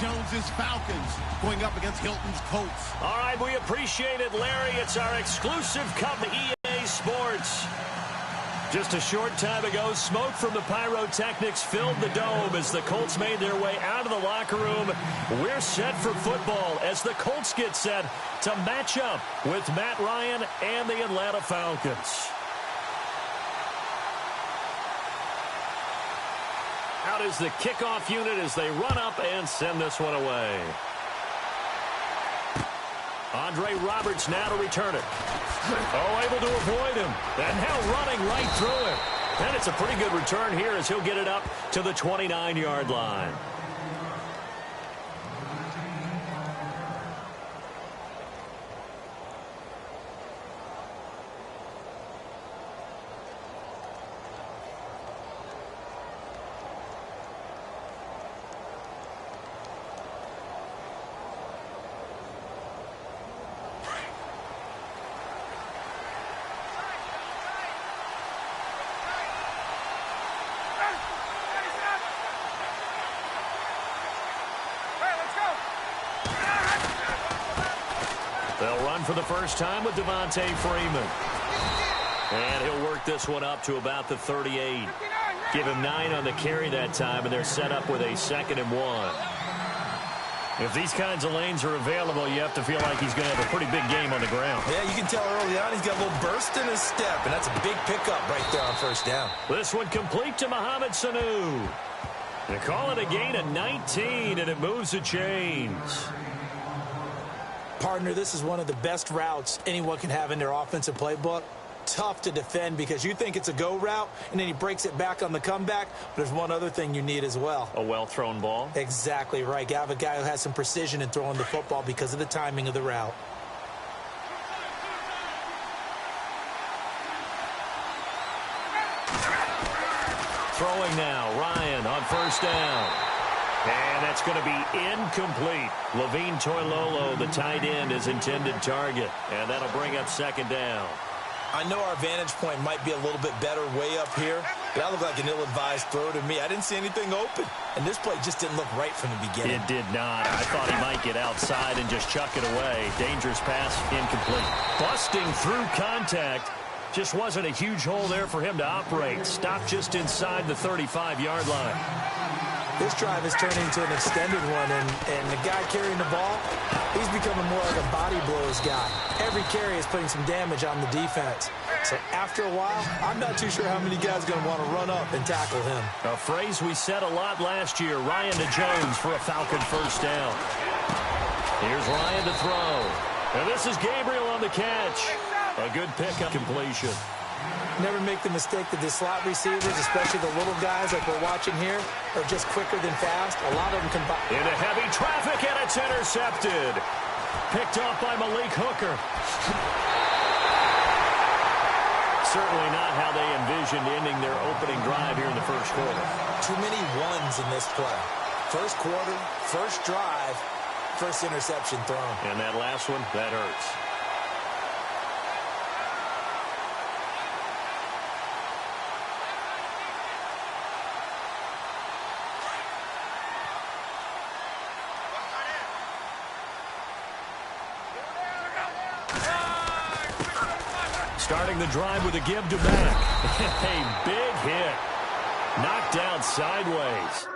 Jones's Falcons going up against Hilton's Colts. All right, we appreciate it, Larry. It's our exclusive cup of EA Sports. Just a short time ago, smoke from the pyrotechnics filled the dome as the Colts made their way out of the locker room. We're set for football as the Colts get set to match up with Matt Ryan and the Atlanta Falcons. Out is the kickoff unit as they run up and send this one away. Andre Roberts now to return it. Oh, able to avoid him. And now running right through him. And it's a pretty good return here as he'll get it up to the 29-yard line. They'll run for the first time with Devontae Freeman. And he'll work this one up to about the 38. Give him 9 on the carry that time, and they're set up with a 2nd and 1. If these kinds of lanes are available, you have to feel like he's going to have a pretty big game on the ground. Yeah, you can tell early on he's got a little burst in his step, and that's a big pickup right there on first down. This one complete to Mohamed Sanu. They call it a gain of 19, and it moves the chains. Partner, this is one of the best routes anyone can have in their offensive playbook. Tough to defend because you think it's a go route, and then he breaks it back on the comeback. But there's one other thing you need as well. A well-thrown ball? Exactly right. You have a guy who has some precision in throwing the football because of the timing of the route. Throwing now, Ryan on first down. And that's going to be incomplete. Levine Toilolo, the tight end, is intended target. And that'll bring up 2nd down. I know our vantage point might be a little bit better way up here, but that looked like an ill-advised throw to me. I didn't see anything open, and this play just didn't look right from the beginning. It did not. I thought he might get outside and just chuck it away. Dangerous pass, incomplete. Busting through contact. Just wasn't a huge hole there for him to operate. Stopped just inside the 35-yard line. This drive has turned into an extended one, and the guy carrying the ball, he's becoming more like a body blows guy. Every carry is putting some damage on the defense. So after a while, I'm not too sure how many guys are going to want to run up and tackle him. A phrase we said a lot last year, Ryan to Jones for a Falcon first down. Here's Ryan to throw. And this is Gabriel on the catch. A good pickup completion. Never make the mistake that the slot receivers, especially the little guys like we're watching here, are just quicker than fast. A lot of them can... Into heavy traffic, and it's intercepted. Picked off by Malik Hooker. Certainly not how they envisioned ending their opening drive here in the first quarter. Too many ones in this play. First quarter, first drive, first interception thrown. And that last one, that hurts. Starting the drive with a give to Mack. A big hit. Knocked down sideways.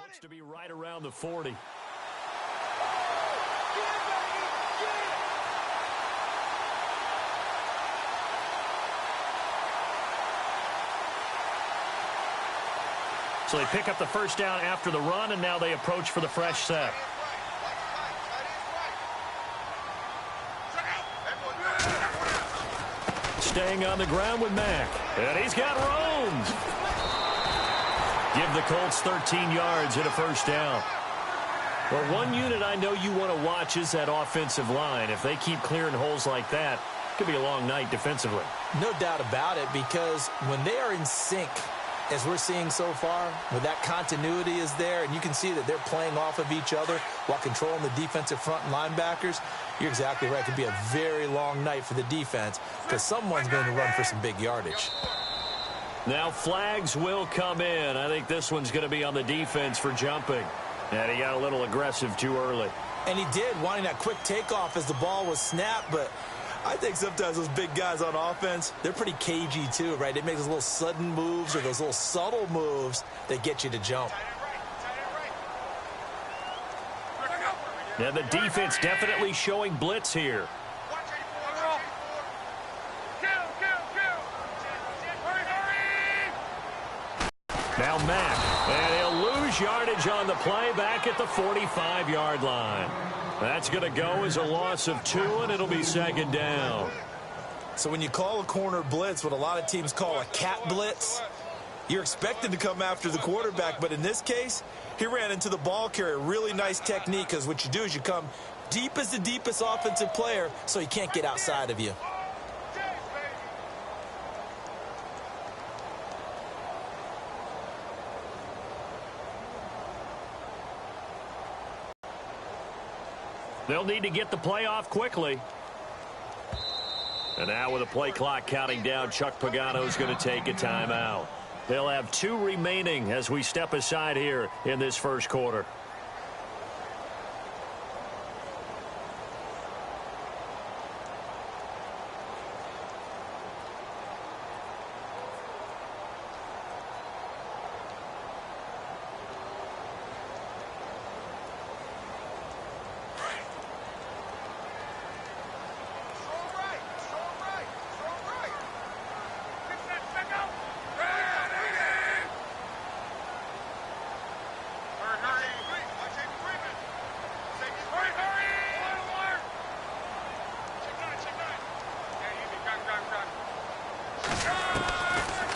Looks to be right around the 40. So they pick up the first down after the run, and now they approach for the fresh set. Staying on the ground with Mack. And he's got room. Give the Colts 13 yards and a first down. Well, one unit I know you want to watch is that offensive line. If they keep clearing holes like that, could be a long night defensively. No doubt about it, because when they are in sync, as we're seeing so far, when that continuity is there, and you can see that they're playing off of each other while controlling the defensive front and linebackers, you're exactly right. It could be a very long night for the defense because someone's going to run for some big yardage. Now flags will come in. I think this one's going to be on the defense for jumping. And he got a little aggressive too early. And he did, wanting that quick takeoff as the ball was snapped, but I think sometimes those big guys on offense, they're pretty cagey too, right? They make those little sudden moves or those little subtle moves that get you to jump. Yeah, the defense definitely showing blitz here. Now Mack, and he'll lose yardage on the play back at the 45-yard line. That's going to go as a loss of 2, and it'll be second down. So when you call a corner blitz, what a lot of teams call a cat blitz, you're expected to come after the quarterback. But in this case, he ran into the ball carrier. Really nice technique, because what you do is you come deep as the deepest offensive player so he can't get outside of you. They'll need to get the play off quickly. And now with the play clock counting down, Chuck Pagano's going to take a timeout. They'll have 2 remaining as we step aside here in this first quarter.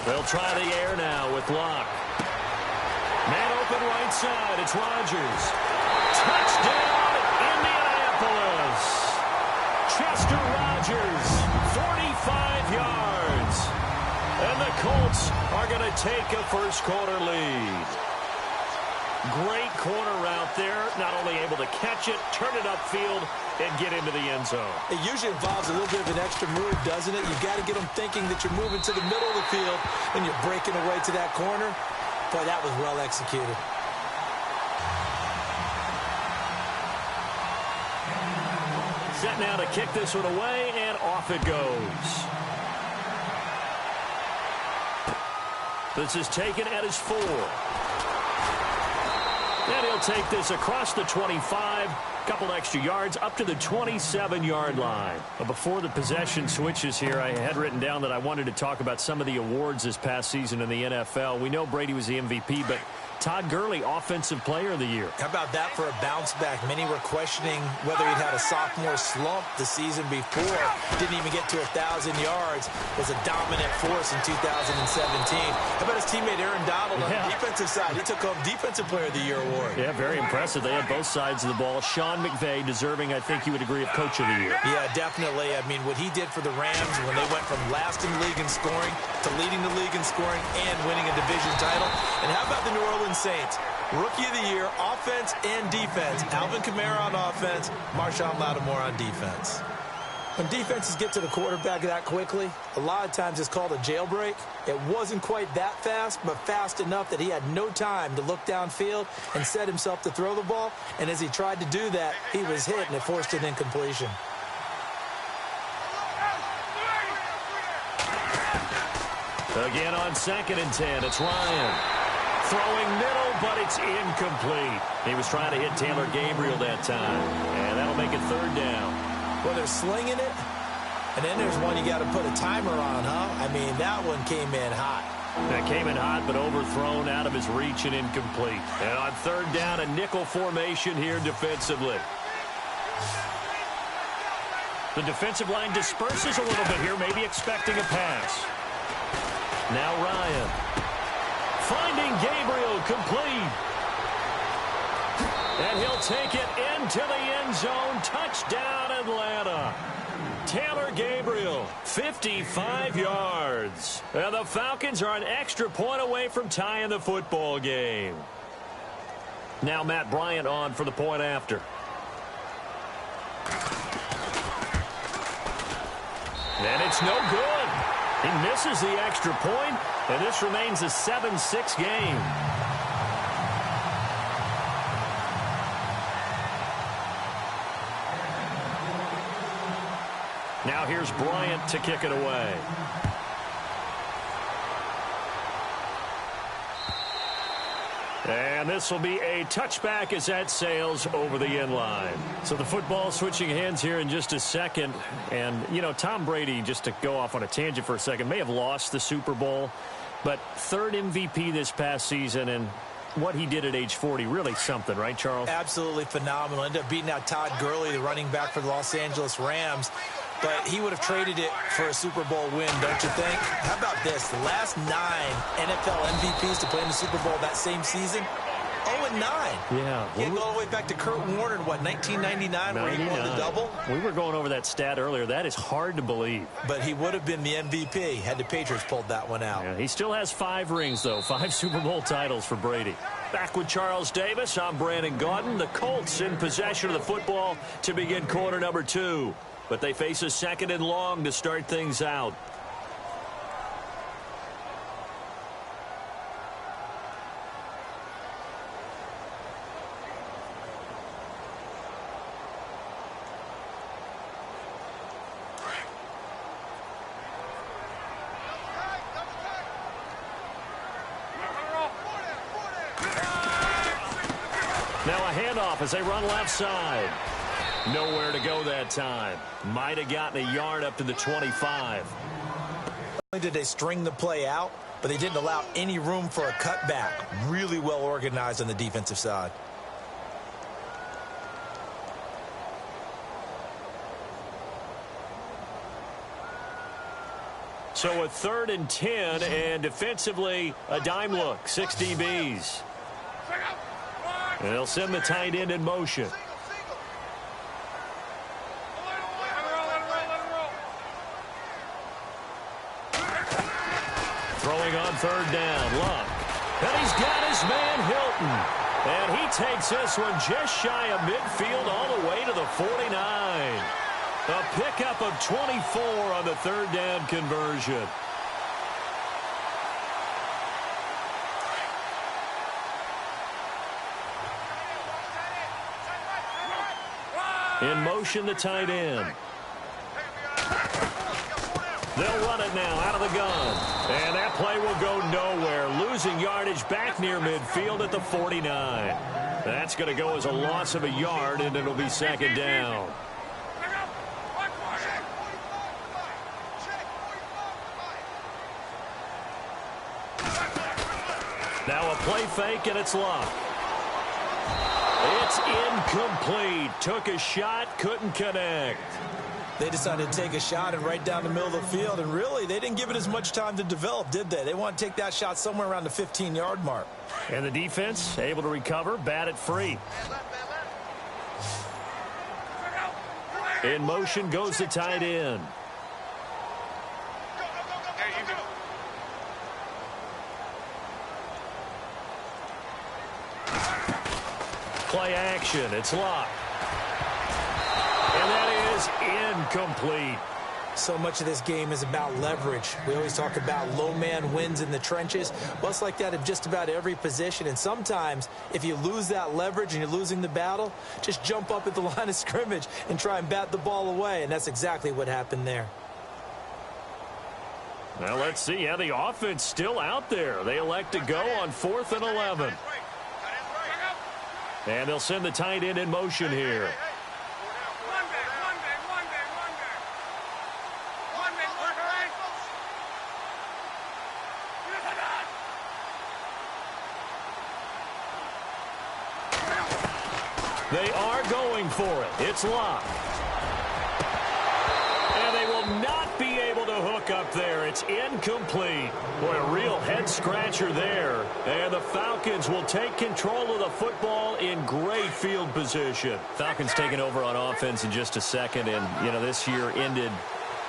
They'll try the air now with Locke. Man open right side. It's Rodgers. Touchdown, Indianapolis. Chester Rodgers, 45 yards. And the Colts are going to take a first quarter lead. Great corner route there. Not only able to catch it, turn it upfield, and get into the end zone. It usually involves a little bit of an extra move, doesn't it? You've got to get them thinking that you're moving to the middle of the field and you're breaking away to that corner. Boy, that was well executed. Set now to kick this one away, and off it goes. This is taken at his 4. And he'll take this across the 25, couple extra yards, up to the 27-yard line. But before the possession switches here, I had written down that I wanted to talk about some of the awards this past season in the NFL. We know Brady was the MVP, but Todd Gurley, Offensive Player of the Year. How about that for a bounce back? Many were questioning whether he'd had a sophomore slump the season before. Didn't even get to 1,000 yards. Was a dominant force in 2017. How about his teammate Aaron Donald on the defensive side? He took home Defensive Player of the Year award. Yeah, very impressive. They had both sides of the ball. Sean McVay deserving, I think you would agree, of Coach of the Year. Yeah, definitely. I mean, what he did for the Rams when they went from last in the league in scoring to leading the league in scoring and winning a division title. And how about the New Orleans Saints? Rookie of the Year, offense and defense. Alvin Kamara on offense, Marshawn Lattimore on defense. When defenses get to the quarterback that quickly, a lot of times it's called a jailbreak. It wasn't quite that fast, but fast enough that he had no time to look downfield and set himself to throw the ball. And as he tried to do that, he was hit, and it forced an incompletion. Again on 2nd and 10, it's Ryan. Throwing middle, but it's incomplete. He was trying to hit Taylor Gabriel that time, and that'll make it 3rd down. Well, they're slinging it, and then there's one you got to put a timer on, huh? I mean, that one came in hot. That came in hot, but overthrown out of his reach and incomplete. And on 3rd down, a nickel formation here defensively. The defensive line disperses a little bit here, maybe expecting a pass. Now Ryan. Finding Gabriel complete. And he'll take it into the end zone. Touchdown, Atlanta. Taylor Gabriel, 55 yards. And the Falcons are an extra point away from tying the football game. Now Matt Bryant on for the point after. And it's no good. He misses the extra point, and this remains a 7-6 game. Now here's Bryant to kick it away. And this will be a touchback as that sails over the end line. So the football switching hands here in just a second. And, you know, Tom Brady, just to go off on a tangent for a second, may have lost the Super Bowl, but third MVP this past season, and what he did at age 40, really something, right, Charles? Absolutely phenomenal. Ended up beating out Todd Gurley, the running back for the Los Angeles Rams. But he would have traded it for a Super Bowl win, don't you think? How about this? The last 9 NFL MVPs to play in the Super Bowl that same season, 0-9. Yeah. He had to go all the way back to Kurt Warner in, what, 1999, where he won the double? We were going over that stat earlier. That is hard to believe. But he would have been the MVP had the Patriots pulled that one out. Yeah, he still has 5 rings, though. 5 Super Bowl titles for Brady. Back with Charles Davis, I'm Brandon Gaudin. The Colts in possession of the football to begin quarter number 2. But they face a 2nd and long to start things out. Now a handoff as they run left side. Nowhere to go that time. Might have gotten a yard up to the 25. Not only did they string the play out, but they didn't allow any room for a cutback. Really well organized on the defensive side. So a 3rd and 10, and defensively a dime look. 6 DBs. And they'll send the tight end in motion. Throwing on 3rd down, Luck. And he's got his man Hilton. And he takes this one just shy of midfield all the way to the 49. A pickup of 24 on the 3rd down conversion. In motion, the tight end. They'll run it now out of the gun. And that play will go nowhere. Losing yardage back near midfield at the 49. That's going to go as a loss of a yard, and it'll be 2nd down. Now a play fake, and it's Luck. It's incomplete. Took a shot, couldn't connect. They decided to take a shot and right down the middle of the field, and really, they didn't give it as much time to develop, did they? They want to take that shot somewhere around the 15-yard mark. And the defense able to recover, bat it free. In motion goes the tight end. Play action, it's Luck. And that is incomplete. So much of this game is about leverage. We always talk about low man wins in the trenches. Well, it's like that in just about every position. And sometimes, if you lose that leverage and you're losing the battle, just jump up at the line of scrimmage and try and bat the ball away. And that's exactly what happened there. Now let's see. Yeah, the offense still out there. They elect to go on 4th and 11. And they'll send the tight end in motion here. They are going for it. It's Luck. And they will not be able to hook look up there. It's incomplete. Boy, a real head-scratcher there. And the Falcons will take control of the football in great field position. Falcons taking over on offense in just a second. And, you know, this year ended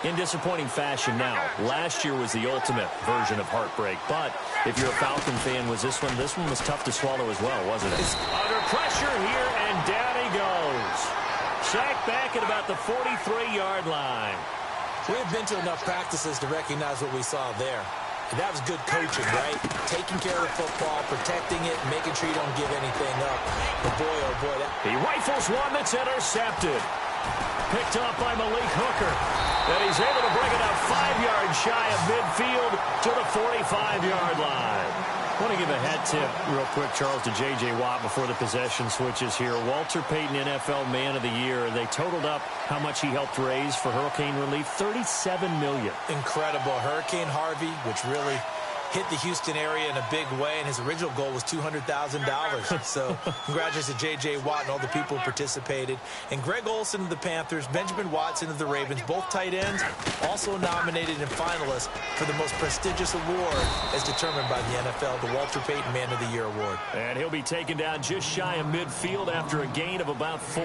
in disappointing fashion now. Last year was the ultimate version of heartbreak. But if you're a Falcon fan, this one was tough to swallow as well, wasn't it? It's under pressure here, and down he goes. Sacked back at about the 43-yard line. We've been to enough practices to recognize what we saw there. And that was good coaching, right? Taking care of the football, protecting it, making sure you don't give anything up. But boy, oh boy, he rifles one that's intercepted. Picked up by Malik Hooker. And he's able to bring it up 5 yards shy of midfield to the 45-yard line. I want to give a hat tip real quick, Charles, to J.J. Watt before the possession switches here. Walter Payton, NFL Man of the Year. They totaled up how much he helped raise for hurricane relief, $37 million. Incredible. Hurricane Harvey, which really hit the Houston area in a big way, and his original goal was $200,000. So congratulations to J.J. Watt and all the people who participated. And Greg Olsen of the Panthers, Benjamin Watson of the Ravens, both tight ends, also nominated and finalists for the most prestigious award as determined by the NFL, the Walter Payton Man of the Year Award. And he'll be taken down just shy of midfield after a gain of about 4.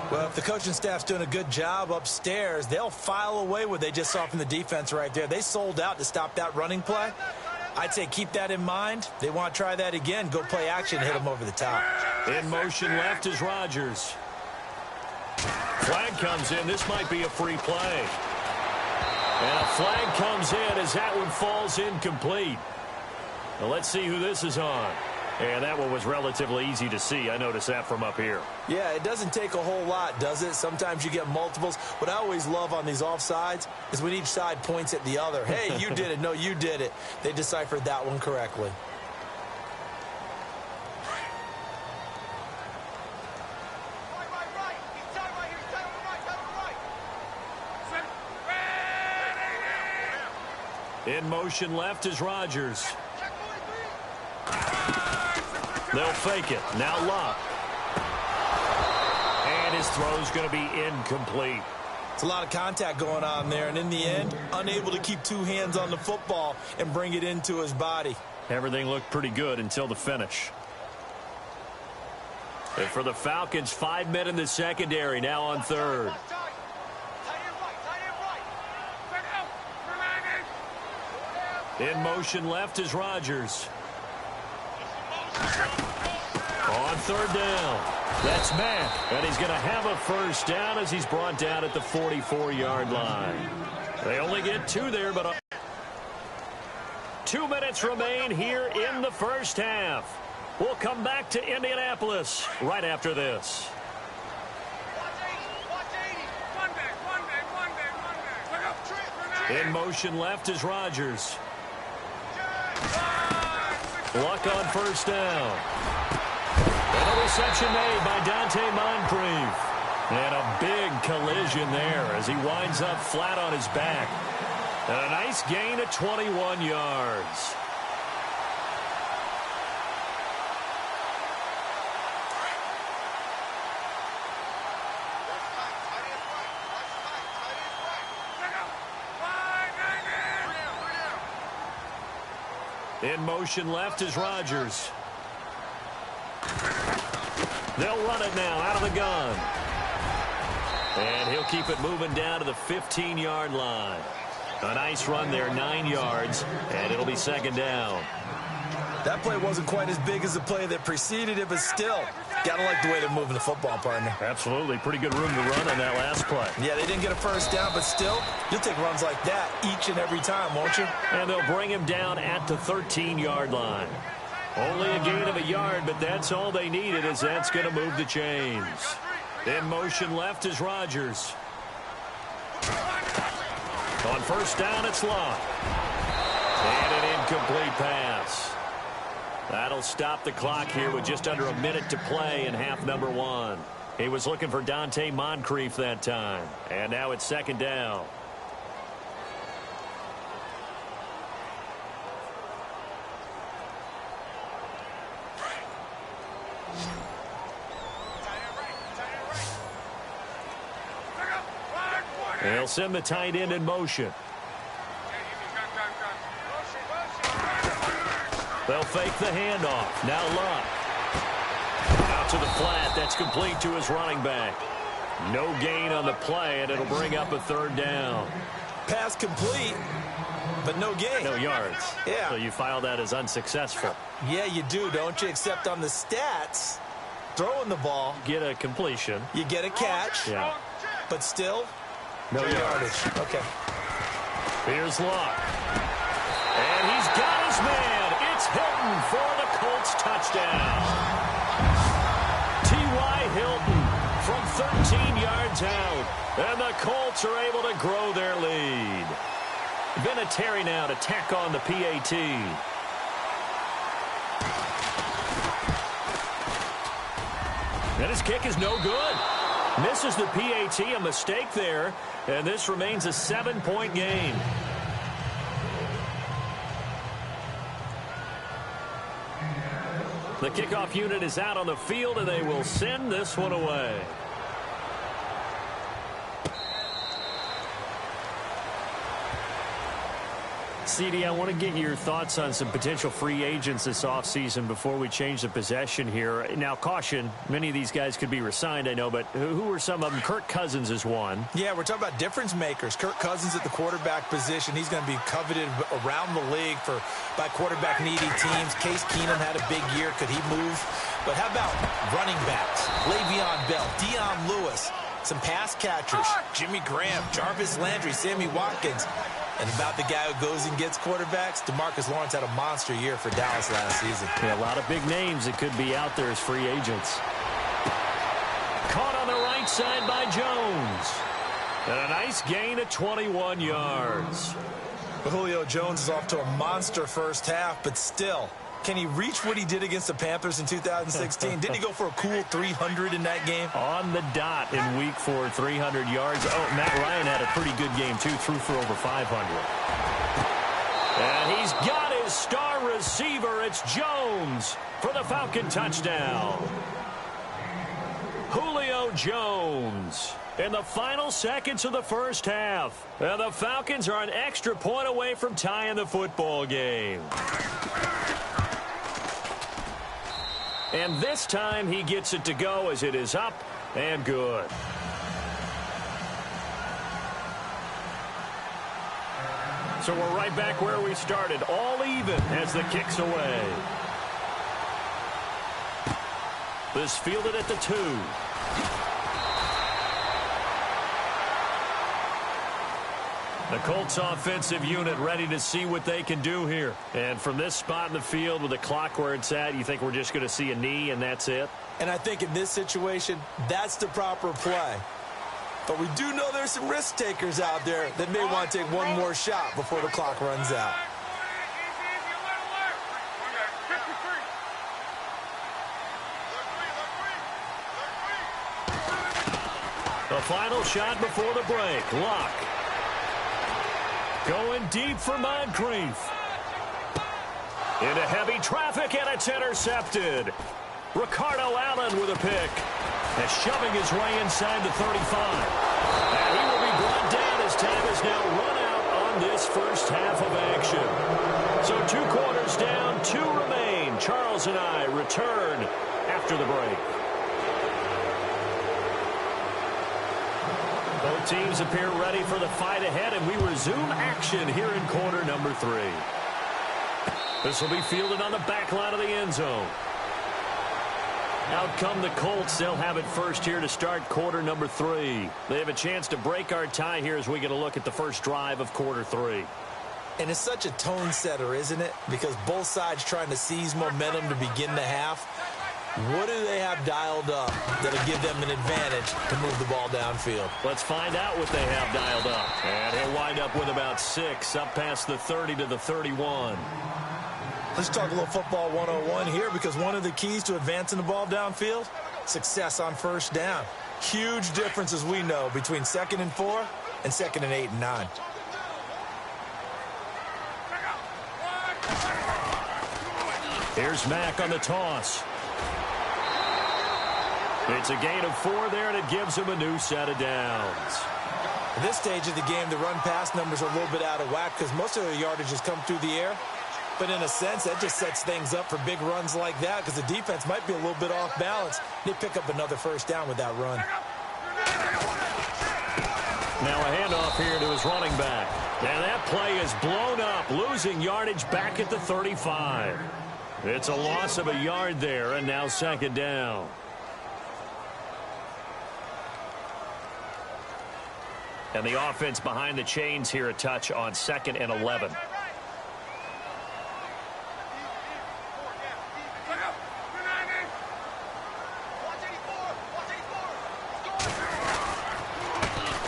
Well, if the coaching staff's doing a good job upstairs, they'll file away what they just saw from the defense right there. They sold out to stop that running play. I'd say keep that in mind. They want to try that again. Go play action, hit them over the top. In motion left is Rodgers. Flag comes in. This might be a free play. And a flag comes in as that one falls incomplete. Now let's see who this is on. And that one was relatively easy to see. I noticed that from up here. Yeah, it doesn't take a whole lot, does it? Sometimes you get multiples. What I always love on these offsides is when each side points at the other. Hey, you did it. No, you did it. They deciphered that one correctly. In motion left is Rodgers. They'll fake it. Now Luck. And his throw's going to be incomplete. It's a lot of contact going on there, and in the end, unable to keep two hands on the football and bring it into his body. Everything looked pretty good until the finish. And for the Falcons, 5 men in the secondary, now on third. In motion left is Rodgers. On third down, that's Mack, and he's going to have a first down as he's brought down at the 44-yard line. They only get 2 there, but 2 minutes remain here in the first half. We'll come back to Indianapolis right after this. In motion left is Rodgers. Luck on first down. And a reception made by Dante Moncrief. And a big collision there as he winds up flat on his back. And a nice gain of 21 yards. In motion left is Rodgers. They'll run it now out of the gun. And he'll keep it moving down to the 15-yard line. A nice run there, 9 yards, and it'll be second down. That play wasn't quite as big as the play that preceded it, but still, gotta like the way they're moving the football, partner. Absolutely. Pretty good room to run on that last play. Yeah, they didn't get a first down, but still, you'll take runs like that each and every time, won't you? And they'll bring him down at the 13-yard line. Only a gain of a yard, but that's all they needed, as that's going to move the chains. In motion left is Rodgers. On first down, it's Luck. And an incomplete pass. That'll stop the clock here with just under a minute to play in half number 1. He was looking for Dante Moncrief that time. And now it's second down. They'll send the tight end in motion. They'll fake the handoff. Now Luck. Out to the flat. That's complete to his running back. No gain on the play, and it'll bring up a third down. Pass complete, but no gain. No yards. Yeah. So you file that as unsuccessful. Yeah, you do, don't you? Except on the stats, throwing the ball. Get a completion. You get a catch. Yeah. But still, no yardage. Okay. Here's Luck. And he's got his man. It's Hilton for the Colts touchdown. T.Y. Hilton from 13 yards out. And the Colts are able to grow their lead. Vinatieri now to tack on the PAT. And his kick is no good. Misses the PAT, a mistake there. And this remains a 7-point game. The kickoff unit is out on the field, and they will send this one away. CD, I want to get your thoughts on some potential free agents this offseason before we change the possession here. Now, caution, many of these guys could be re-signed, I know, but who are some of them? Kirk Cousins is one. Yeah, we're talking about difference makers. Kirk Cousins at the quarterback position. He's going to be coveted around the league by quarterback-needy teams. Case Keenum had a big year. Could he move? But how about running backs? Le'Veon Bell, Dion Lewis, some pass catchers, Jimmy Graham, Jarvis Landry, Sammy Watkins. And about the guy who goes and gets quarterbacks, DeMarcus Lawrence had a monster year for Dallas last season. Yeah, a lot of big names that could be out there as free agents. Caught on the right side by Jones. And a nice gain of 21 yards. Julio Jones is off to a monster first half, but still, can he reach what he did against the Panthers in 2016? Didn't he go for a cool 300 in that game? On the dot in week 4, 300 yards. Oh, Matt Ryan had a pretty good game, too. Threw for over 500. And he's got his star receiver. It's Jones for the Falcon touchdown. Julio Jones in the final seconds of the first half. And the Falcons are an extra point away from tying the football game. And this time he gets it to go as it is up and good. So we're right back where we started, all even as the kick's away. This fielded at the 2. The Colts offensive unit ready to see what they can do here. And from this spot in the field with the clock where it's at, you think we're just going to see a knee and that's it? And I think in this situation, that's the proper play. But we do know there's some risk takers out there that may want to take one more shot before the clock runs out. The final shot before the break. Luck. Going deep for Moncrief. Into heavy traffic, and it's intercepted. Ricardo Allen with a pick. And shoving his way inside the 35. And he will be brought down as time is now run out on this first half of action. So 2 quarters down, 2 remain. Charles and I return after the break. Both teams appear ready for the fight ahead, and we resume action here in quarter number 3. This will be fielded on the back line of the end zone. Out come the Colts. They'll have it first here to start quarter number 3. They have a chance to break our tie here as we get a look at the first drive of quarter 3. And it's such a tone setter, isn't it? Because both sides trying to seize momentum to begin the half. What do they have dialed up that'll give them an advantage to move the ball downfield? Let's find out what they have dialed up. And he'll wind up with about 6, up past the 30 to the 31. Let's talk a little football 101 here, because one of the keys to advancing the ball downfield, success on first down. Huge difference, as we know, between 2nd and 4 and 2nd and 8 and 9. Here's Mack on the toss. It's a gain of 4 there, and it gives him a new set of downs. At this stage of the game, the run-pass numbers are a little bit out of whack because most of their yardage has come through the air. But in a sense, that just sets things up for big runs like that because the defense might be a little bit off balance. They pick up another first down with that run. Now a handoff here to his running back. And that play is blown up, losing yardage back at the 35. It's a loss of a yard there, and now second down. And the offense behind the chains here a touch on 2nd and 11.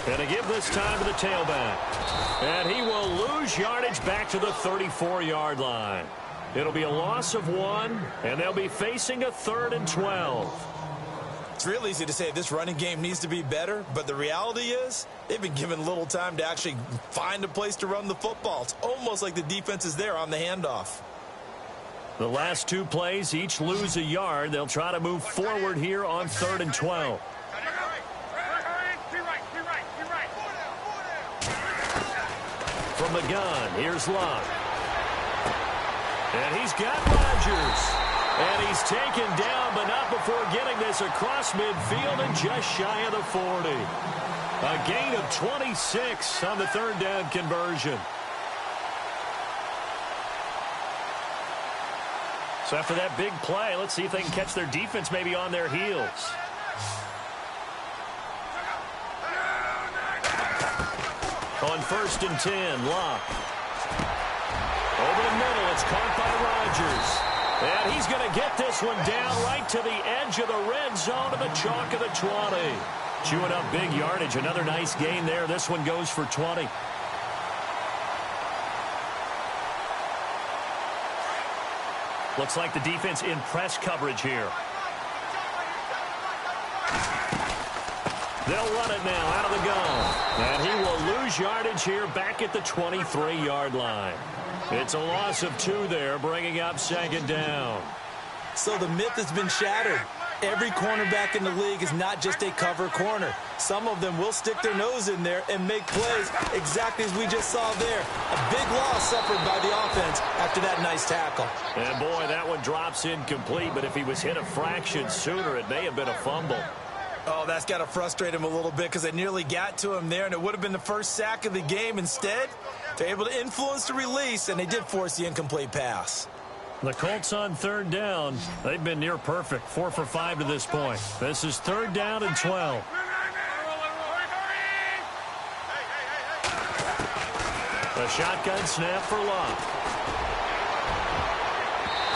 And to give this time to the tailback. And he will lose yardage back to the 34-yard line. It'll be a loss of 1, and they'll be facing a 3rd and 12. It's real easy to say this running game needs to be better, but the reality is they've been given little time to actually find a place to run the football. It's almost like the defense is there on the handoff. The last 2 plays each lose a yard. They'll try to move forward here on 3rd and 12. From the gun, here's Luck. And he's got Rodgers. And he's taken down, but not before getting this across midfield and just shy of the 40. A gain of 26 on the 3rd down conversion. So after that big play, let's see if they can catch their defense maybe on their heels. On 1st and 10, Luck. Over the middle, it's caught by Rodgers. And he's going to get this one down right to the edge of the red zone to the chalk of the 20. Chewing up big yardage. Another nice gain there. This one goes for 20. Looks like the defense in press coverage here. They'll run it now out of the gun. And he will lose yardage here back at the 23-yard line. It's a loss of 2 there, bringing up 2nd down. So the myth has been shattered. Every cornerback in the league is not just a cover corner. Some of them will stick their nose in there and make plays exactly as we just saw there. A big loss suffered by the offense after that nice tackle. And boy, that one drops incomplete, but if he was hit a fraction sooner, it may have been a fumble. Oh, that's got to frustrate him a little bit because they nearly got to him there, and it would have been the first sack of the game. Instead, they're able to influence the release, and they did force the incomplete pass. The Colts on 3rd down. They've been near perfect, 4 for 5 to this point. This is 3rd down and 12. A shotgun snap for Luck.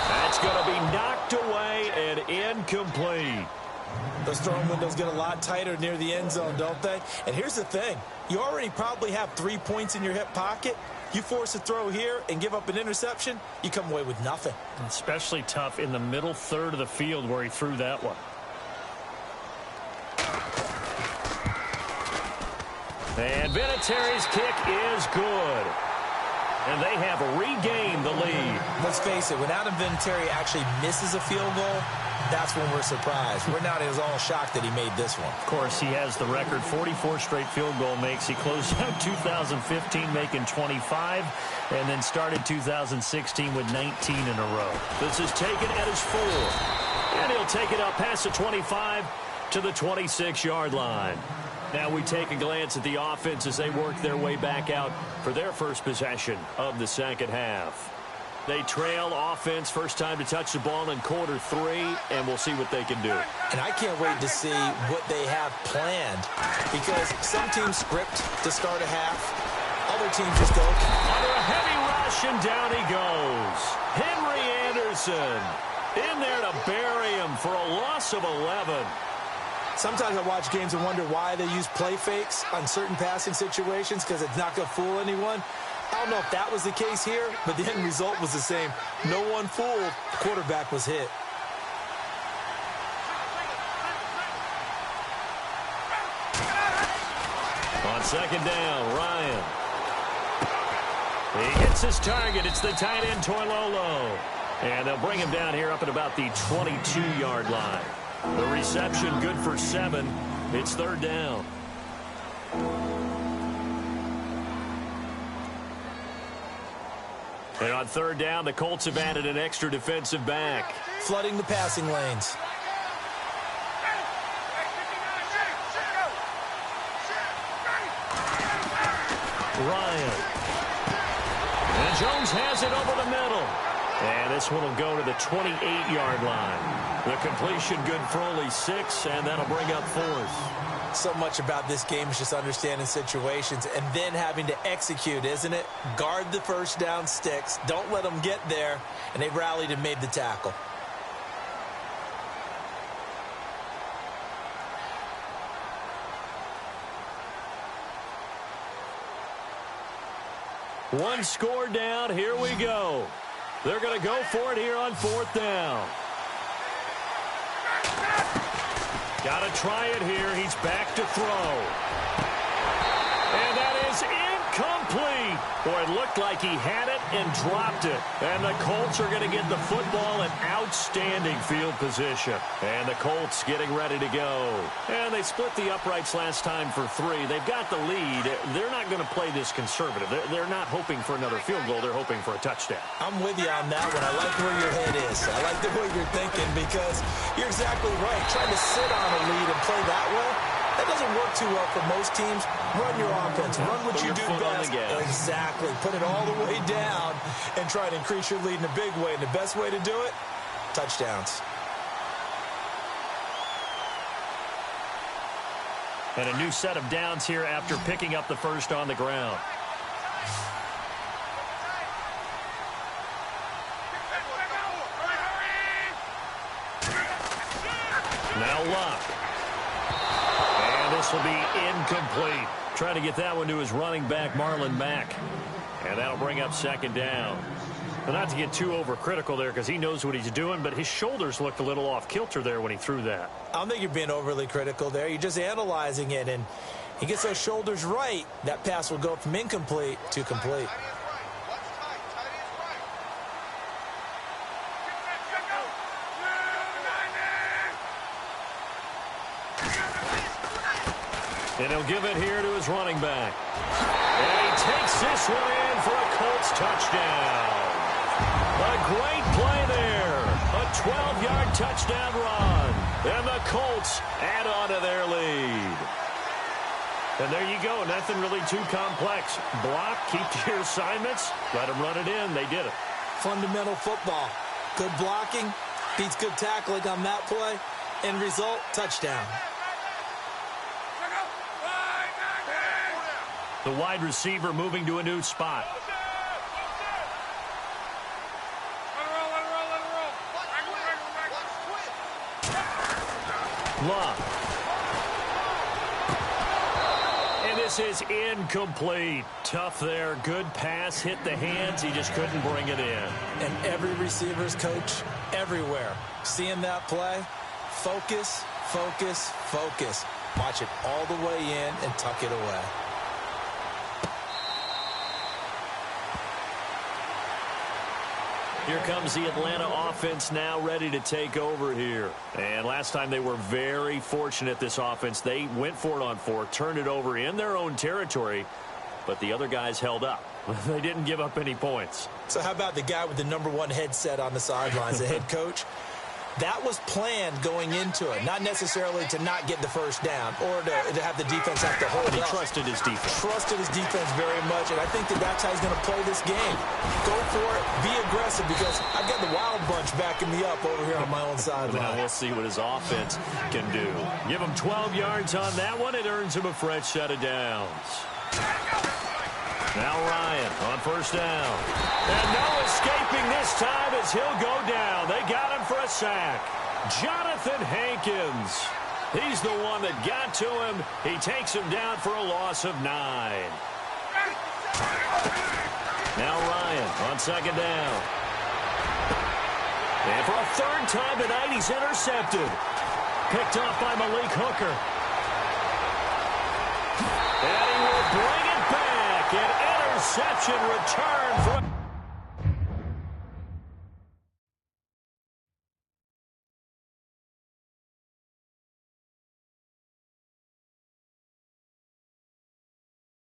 That's going to be knocked away and incomplete. Those throwing windows get a lot tighter near the end zone, don't they? And here's the thing. You already probably have 3 points in your hip pocket. You force a throw here and give up an interception, you come away with nothing. Especially tough in the middle third of the field where he threw that one. And Vinatieri's kick is good. And they have regained the lead. Let's face it, when Adam Vinatieri actually misses a field goal, that's when we're surprised. We're not as all shocked that he made this one. Of course, he has the record 44 straight field goal makes. He closed out 2015 making 25 and then started 2016 with 19 in a row. This is taken at his 4. And he'll take it up past the 25 to the 26-yard line. Now we take a glance at the offense as they work their way back out for their first possession of the second half. They trail offense, first time to touch the ball in quarter 3, and we'll see what they can do. And I can't wait to see what they have planned, because some teams script to start a half, other teams just go. Under a heavy rush, and down he goes. Henry Anderson in there to bury him for a loss of 11. Sometimes I watch games and wonder why they use play fakes on certain passing situations, because it's not going to fool anyone. I don't know if that was the case here, but the end result was the same. No one fooled. The quarterback was hit. On second down, Ryan. He hits his target. It's the tight end, Toilolo. And they'll bring him down here up at about the 22-yard line. The reception good for 7. It's third down. And on third down, the Colts have added an extra defensive back. Flooding the passing lanes. Ryan. And Jones has it over the middle. And this one will go to the 28-yard line. The completion good for only 6, and that'll bring up 4th. So much about this game is just understanding situations and then having to execute, isn't it? Guard the first down sticks. Don't let them get there. And they rallied and made the tackle. One score down. Here we go. They're going to go for it here on 4th down. Got to try it here. He's back to throw. And that is incomplete. Boy, it looked like he had it and dropped it. And the Colts are going to get the football in outstanding field position. And the Colts getting ready to go. And they split the uprights last time for 3. They've got the lead. They're not going to play this conservative. They're not hoping for another field goal. They're hoping for a touchdown. I'm with you on that one. I like where your head is. I like the way you're thinking because you're exactly right. Trying to sit on a lead and play that way, that doesn't work too well for most teams. Run your offense. Run what you do best. Exactly. Put it all the way down and try to increase your lead in a big way. And the best way to do it, touchdowns. And a new set of downs here after picking up the first on the ground. Now Luck. And this will be incomplete. Trying to get that one to his running back, Marlon Mack. And that'll bring up 2nd down. Well, not to get too overcritical there because he knows what he's doing, but his shoulders looked a little off kilter there when he threw that. I don't think you're being overly critical there. You're just analyzing it, and he gets those shoulders right. That pass will go from incomplete to complete. And he'll give it here to his running back. And he takes this one in for a Colts touchdown. A great play there. A 12-yard touchdown run. And the Colts add on to their lead. And there you go. Nothing really too complex. Block, keep to your assignments, let them run it in. They did it. Fundamental football. Good blocking, beats good tackling on that play. End result, touchdown. The wide receiver moving to a new spot. Luck. And this is incomplete. Tough there. Good pass. Hit the hands. He just couldn't bring it in. And every receiver's coach everywhere. Seeing that play, focus, focus, focus. Watch it all the way in and tuck it away. Here comes the Atlanta offense now ready to take over here. And last time they were very fortunate, this offense. They went for it on 4, turned it over in their own territory, but the other guys held up. They didn't give up any points. So how about the guy with the #1 headset on the sidelines, the head coach? That was planned going into it, not necessarily to not get the first down or to have the defense have to hold up. He trusted his defense. Trusted his defense very much, and I think that's how he's going to play this game. Go for it, be aggressive, because I've got the wild bunch backing me up over here on my own sideline. Now we'll see what his offense can do. Give him 12 yards on that one. It earns him a fresh set of downs. Now Ryan on first down. And no escaping this time as he'll go down. They got him for a sack. Jonathan Hankins. He's the one that got to him. He takes him down for a loss of 9. Now Ryan on second down. And for a third time tonight, he's intercepted. Picked off by Malik Hooker. And he will bring it back. An interception return from